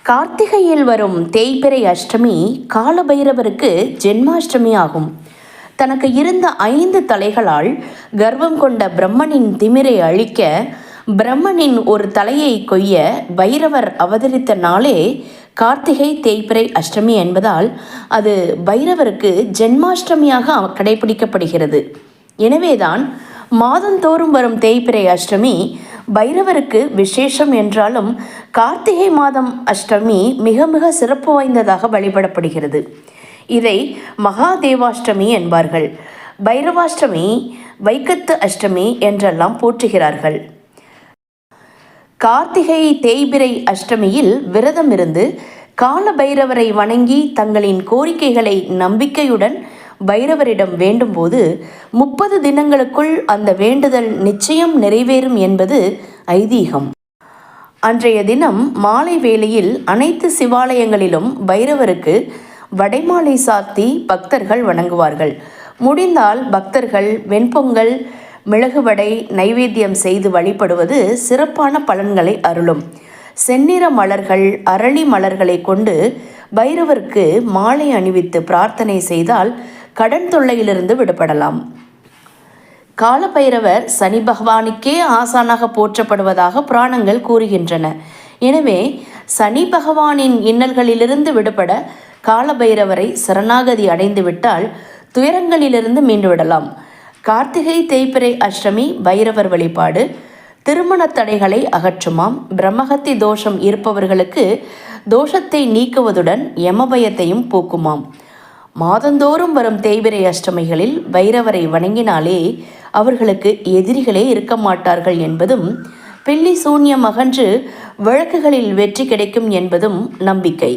கார்த்திகையில் வரும் தேய்பிறை அஷ்டமி காலபைரவருக்கு ஜென்மாஷ்டமி ஆகும். தனக்கு இருந்த 5 தலைகளால் கர்வம் கொண்ட பிரம்மனின் திமிரை அழிக்க பிரம்மனின் ஒரு தலையை கொய்ய பைரவர் அவதரித்த நாளே கார்த்திகை தேய்பிறை அஷ்டமி என்பதால் அது பைரவருக்கு ஜென்மாஷ்டமியாக கடைபிடிக்கப்படுகிறது. எனவேதான் மாதந்தோறும் வரும் தேய்பிறை அஷ்டமி பைரவருக்கு விசேஷம் என்றாலும் கார்த்திகை மாதம் அஷ்டமி மிக மிக சிறப்பு வாய்ந்ததாக வழிபடப்படுகிறது. இதை மகாதேவாஷ்டமி என்பார்கள். பைரவாஷ்டமி, வைக்கத்து அஷ்டமி என்றெல்லாம் போற்றுகிறார்கள். கார்த்திகை தேய்பிறை அஷ்டமியில் விரதம் இருந்து கால பைரவரை வணங்கி தங்களின் கோரிக்கைகளை நம்பிக்கையுடன் பைரவரிடம் வேண்டும்போது 30 தினங்களுக்குள் அந்த வேண்டுதல் நிச்சயம் நிறைவேறும் என்பது ஐதீகம். அன்றைய தினம் மாலை வேளையில் அனைத்து சிவாலயங்களிலும் பைரவருக்கு வடைமாலை சாத்தி பக்தர்கள் வணங்குவார்கள். முடிந்தால் பக்தர்கள் வெண்பொங்கல், மிளகு வடை நைவேத்தியம் செய்து வழிபடுவது சிறப்பான பலன்களை அருளும். செந்நிற மலர்கள், அரளி மலர்களை கொண்டு பைரவருக்கு மாலை அணிவித்து பிரார்த்தனை செய்தால் கடன் தொல்லையிலிருந்து விடுபடலாம். காலபைரவர் சனி பகவானுக்கே ஆசானாக போற்றப்படுவதாக புராணங்கள் கூறுகின்றன. எனவே சனி பகவானின் இன்னல்களிலிருந்து விடுபட காலபைரவரை சரணாகதி அடைந்துவிட்டால் துயரங்களிலிருந்து மீண்டுவிடலாம். கார்த்திகை தேய்பிறை அஷ்டமி பைரவர் வழிபாடு திருமண தடைகளை அகற்றுமாம். பிரம்மஹத்தி தோஷம் இருப்பவர்களுக்கு தோஷத்தை நீக்குவதுடன் யமபயத்தையும் போக்குமாம். மாதந்தோறும் வரும் தேய்பிறை அஷ்டமிகளில் பைரவரை வணங்கினாலே அவர்களுக்கு எதிரிகளே இருக்க மாட்டார்கள் என்பதும், பில்லி சூன்யம் அகன்று வழக்குகளில் வெற்றி கிடைக்கும் என்பதும் நம்பிக்கை.